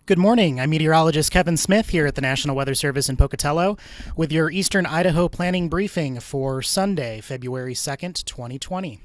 Good morning. I'm meteorologist Kevin Smith here at the National Weather Service in Pocatello with your Eastern Idaho planning briefing for Sunday, February 2nd, 2020.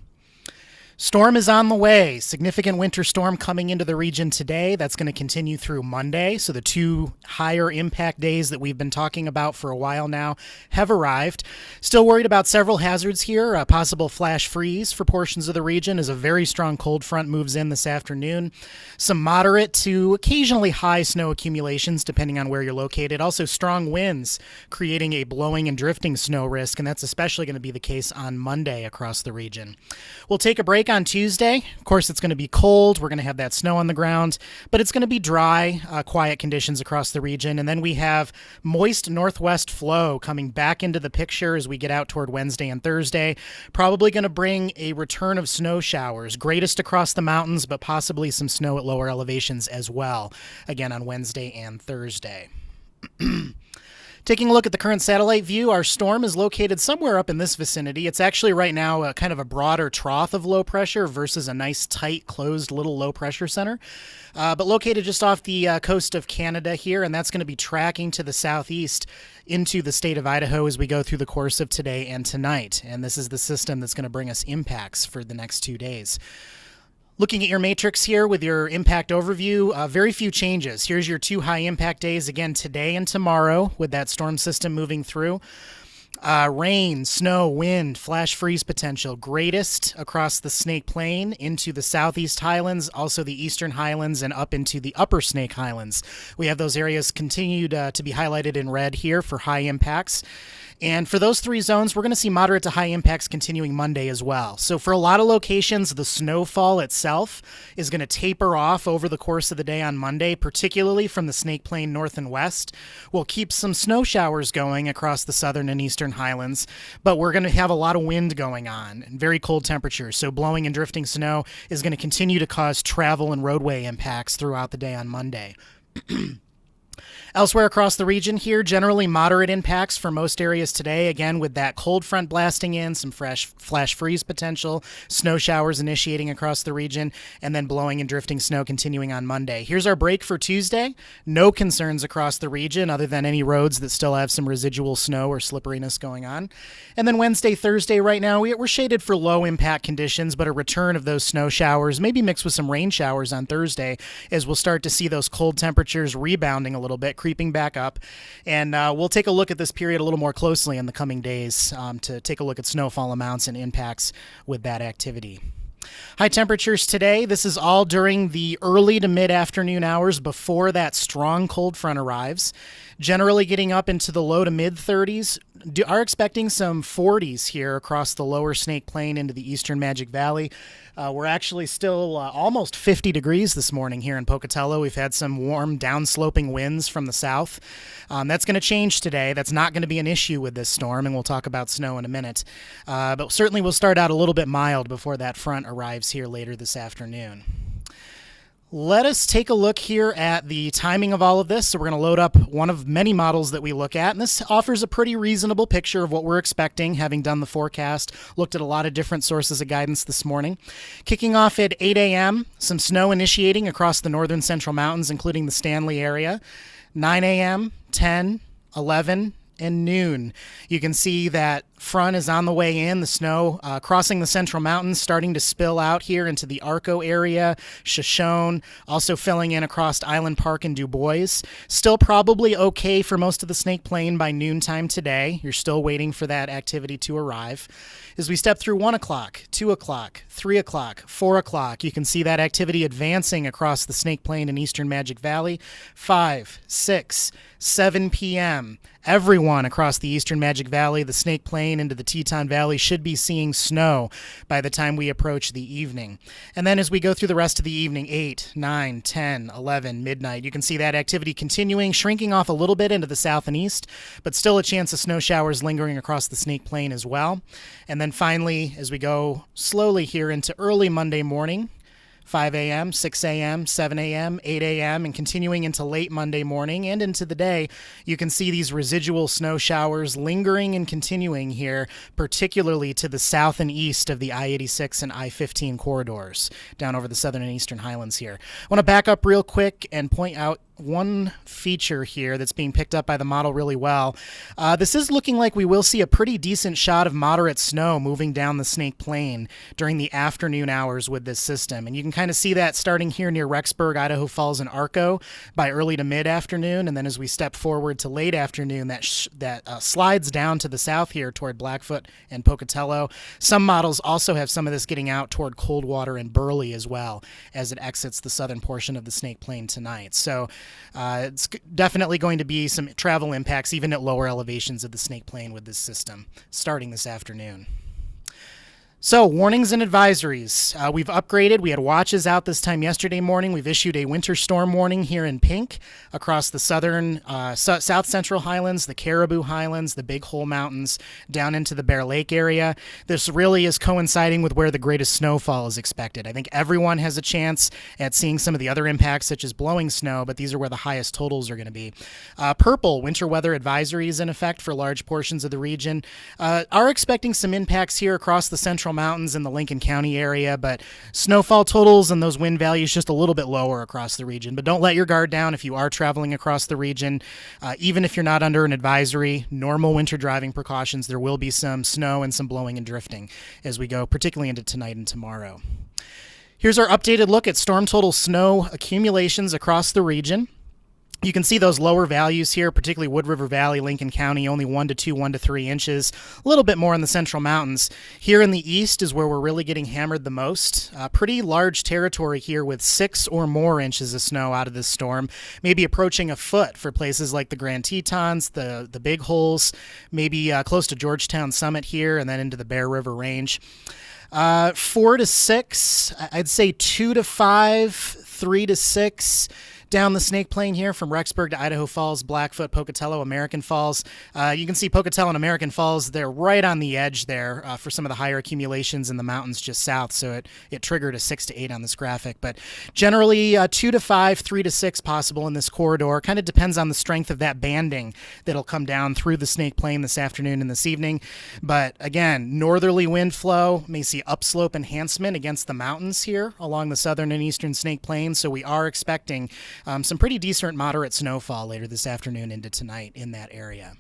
Storm is on the way. Significant winter storm coming into the region today. That's going to continue through Monday. So the two higher impact days that we've been talking about for a while now have arrived. Still worried about several hazards here. A possible flash freeze for portions of the region as a very strong cold front moves in this afternoon. Some moderate to occasionally high snow accumulations depending on where you're located. Also strong winds creating a blowing and drifting snow risk, and that's especially going to be the case on Monday across the region. We'll take a break on Tuesday. Of course, it's going to be cold. We're going to have that snow on the ground, but it's going to be dry, quiet conditions across the region. And then we have moist northwest flow coming back into the picture as we get out toward Wednesday and Thursday. Probably going to bring a return of snow showers, greatest across the mountains, but possibly some snow at lower elevations as well, again on Wednesday and Thursday. Taking a look at the current satellite view, our storm is located somewhere up in this vicinity. It's actually right now kind of a broader trough of low pressure versus a nice tight closed little low pressure center, but located just off the coast of Canada here, and that's going to be tracking to the southeast into the state of Idaho as we go through the course of today and tonight. And this is the system that's going to bring us impacts for the next 2 days. Looking at your matrix here with your impact overview, very few changes. Here's your two high impact days again today and tomorrow with that storm system moving through. Rain, snow, wind, flash freeze potential, greatest across the Snake Plain into the southeast highlands, also the eastern highlands, and up into the upper Snake Highlands. We have those areas continued to be highlighted in red here for high impacts. And for those three zones, we're going to see moderate to high impacts continuing Monday as well. So for a lot of locations, the snowfall itself is going to taper off over the course of the day on Monday, particularly from the Snake Plain north and west. We'll keep some snow showers going across the southern and eastern highlands, but we're going to have a lot of wind going on and very cold temperatures. So blowing and drifting snow is going to continue to cause travel and roadway impacts throughout the day on Monday. Elsewhere across the region here, generally moderate impacts for most areas today, again with that cold front blasting in, some flash freeze potential, snow showers initiating across the region, and then blowing and drifting snow continuing on Monday. Here's our break for Tuesday. No concerns across the region other than any roads that still have some residual snow or slipperiness going on. And then Wednesday, Thursday right now, we're shaded for low impact conditions, but a return of those snow showers, maybe mixed with some rain showers on Thursday, as we'll start to see those cold temperatures rebounding a little bit, creeping back up. And we'll take a look at this period a little more closely in the coming days to take a look at snowfall amounts and impacts with that activity. High temperatures today. This is all during the early to mid-afternoon hours before that strong cold front arrives. Generally getting up into the low to mid-30s. Are expecting some 40s here across the lower Snake Plain into the eastern Magic Valley. We're actually still almost 50 degrees this morning here in Pocatello. We've had some warm downsloping winds from the south. That's going to change today. That's not going to be an issue with this storm, and we'll talk about snow in a minute. But certainly we'll start out a little bit mild before that front arrives here later this afternoon. Let us take a look here at the timing of all of this. So we're going to load up one of many models that we look at, and this offers a pretty reasonable picture of what we're expecting, having done the forecast, looked at a lot of different sources of guidance this morning. Kicking off at 8 a.m., some snow initiating across the northern central mountains, including the Stanley area. 9 a.m., 10, 11, and noon. You can see that front is on the way in, the snow crossing the central mountains, starting to spill out here into the Arco area, Shoshone, also filling in across Island Park and Du Bois. Still probably okay for most of the Snake Plain by noontime today. You're still waiting for that activity to arrive. As we step through 1 o'clock, 2 o'clock, 3 o'clock, 4 o'clock, you can see that activity advancing across the Snake Plain and eastern Magic Valley. 5, 6, 7 p.m. Everyone across the eastern Magic Valley, the Snake Plain, into the Teton Valley should be seeing snow by the time we approach the evening. And then as we go through the rest of the evening, 8, 9, 10, 11, midnight, you can see that activity continuing, shrinking off a little bit into the south and east, but still a chance of snow showers lingering across the Snake Plain as well. And then finally, as we go slowly here into early Monday morning, 5 a.m., 6 a.m., 7 a.m., 8 a.m., and continuing into late Monday morning and into the day, you can see these residual snow showers lingering and continuing here, particularly to the south and east of the I-86 and I-15 corridors, down over the southern and eastern highlands here. I want to back up real quick and point out one feature here that's being picked up by the model really well. This is looking like we will see a pretty decent shot of moderate snow moving down the Snake Plain during the afternoon hours with this system. And you can kind of see that starting here near Rexburg, Idaho Falls, and Arco by early to mid-afternoon. And then as we step forward to late afternoon, that slides down to the south here toward Blackfoot and Pocatello. Some models also have some of this getting out toward Coldwater and Burley as well as it exits the southern portion of the Snake Plain tonight. So it's definitely going to be some travel impacts even at lower elevations of the Snake Plain with this system starting this afternoon. So, warnings and advisories. We've upgraded. We had watches out this time yesterday morning. We've issued a winter storm warning here in pink across the southern, south central highlands, the Caribou Highlands, the Big Hole Mountains, down into the Bear Lake area. This really is coinciding with where the greatest snowfall is expected. I think everyone has a chance at seeing some of the other impacts, such as blowing snow, but these are where the highest totals are going to be. Purple, winter weather advisories in effect for large portions of the region. Are expecting some impacts here across the central mountains in the Lincoln County area, but snowfall totals and those wind values just a little bit lower across the region. But don't let your guard down if you are traveling across the region. Even if you're not under an advisory, normal winter driving precautions, there will be some snow and some blowing and drifting as we go, particularly into tonight and tomorrow. Here's our updated look at storm total snow accumulations across the region. You can see those lower values here, particularly Wood River Valley, Lincoln County, only 1 to 2, 1 to 3 inches, a little bit more in the central mountains. Here in the east is where we're really getting hammered the most. Pretty large territory here with 6 or more inches of snow out of this storm, maybe approaching a foot for places like the Grand Tetons, the Big Holes, maybe close to Georgetown Summit here, and then into the Bear River Range. 4 to 6, I'd say 2 to 5, 3 to 6. Down the Snake Plain here from Rexburg to Idaho Falls, Blackfoot, Pocatello, American Falls. You can see Pocatello and American Falls, they're right on the edge there for some of the higher accumulations in the mountains just south, so it triggered a 6 to 8 on this graphic. But generally 2 to 5, 3 to 6 possible in this corridor. Kind of depends on the strength of that banding that'll come down through the Snake Plain this afternoon and this evening. But again, northerly wind flow, may see upslope enhancement against the mountains here along the southern and eastern Snake Plain, so we are expecting some pretty decent moderate snowfall later this afternoon into tonight in that area.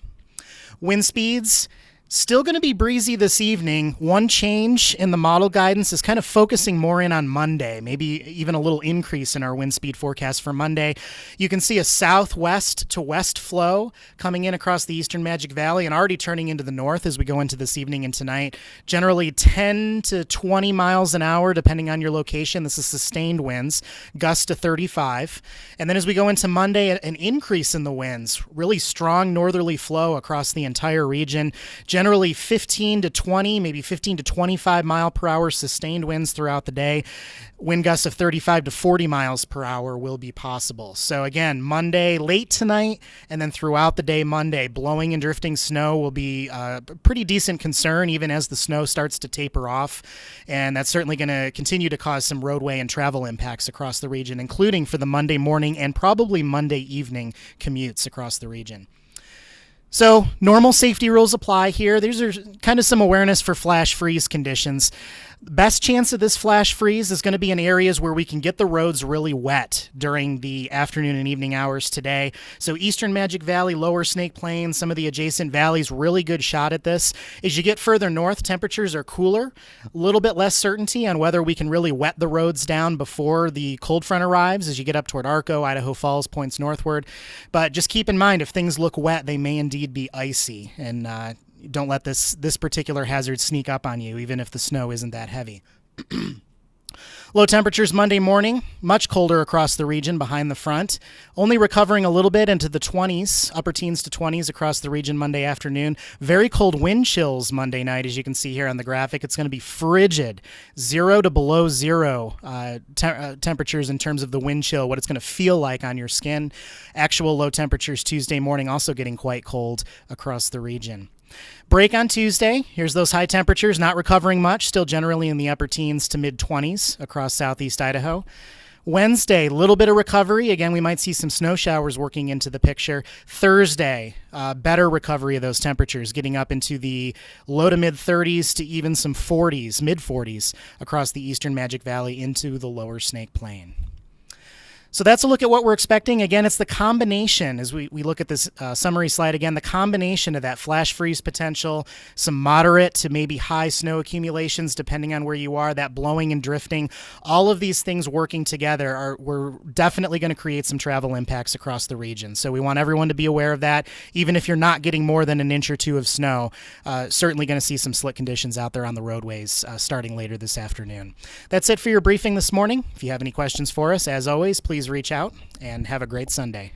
Wind speeds, still going to be breezy this evening. One change in the model guidance is kind of focusing more in on Monday, maybe even a little increase in our wind speed forecast for Monday. You can see a southwest to west flow coming in across the eastern Magic Valley and already turning into the north as we go into this evening and tonight. Generally 10 to 20 miles an hour, depending on your location. This is sustained winds, gusts to 35. And then as we go into Monday, an increase in the winds, really strong northerly flow across the entire region. Generally 15 to 20, maybe 15 to 25 mile per hour sustained winds throughout the day. Wind gusts of 35 to 40 miles per hour will be possible. So again, Monday late tonight and then throughout the day Monday, blowing and drifting snow will be a pretty decent concern even as the snow starts to taper off. And that's certainly going to continue to cause some roadway and travel impacts across the region, including for the Monday morning and probably Monday evening commutes across the region. So normal safety rules apply here. These are kind of some awareness for flash freeze conditions. Best chance of this flash freeze is going to be in areas where we can get the roads really wet during the afternoon and evening hours today. So eastern Magic Valley, lower Snake Plain, some of the adjacent valleys, really good shot at this. As you get further north, temperatures are cooler, a little bit less certainty on whether we can really wet the roads down before the cold front arrives as you get up toward Arco, Idaho Falls, points northward. But just keep in mind, if things look wet, they may indeed be icy, and don't let this particular hazard sneak up on you, even if the snow isn't that heavy. Low temperatures Monday morning, much colder across the region behind the front, only recovering a little bit into the 20s, upper teens to 20s across the region Monday afternoon. Very cold wind chills Monday night, as you can see here on the graphic. It's going to be frigid, 0 to below 0 temperatures in terms of the wind chill, what it's going to feel like on your skin. Actual low temperatures Tuesday morning also getting quite cold across the region. Break on Tuesday. Here's those high temperatures, not recovering much, still generally in the upper teens to mid-20s across southeast Idaho. Wednesday, a little bit of recovery. Again, we might see some snow showers working into the picture. Thursday, better recovery of those temperatures, getting up into the low to mid-30s to even some 40s, mid-40s across the eastern Magic Valley into the lower Snake Plain. So that's a look at what we're expecting. Again, it's the combination, as we look at this summary slide again, the combination of that flash freeze potential, some moderate to maybe high snow accumulations depending on where you are, that blowing and drifting, all of these things working together we're definitely going to create some travel impacts across the region. So we want everyone to be aware of that. Even if you're not getting more than an inch or two of snow, certainly going to see some slick conditions out there on the roadways starting later this afternoon. That's it for your briefing this morning. If you have any questions for us, as always, please reach out and have a great Sunday.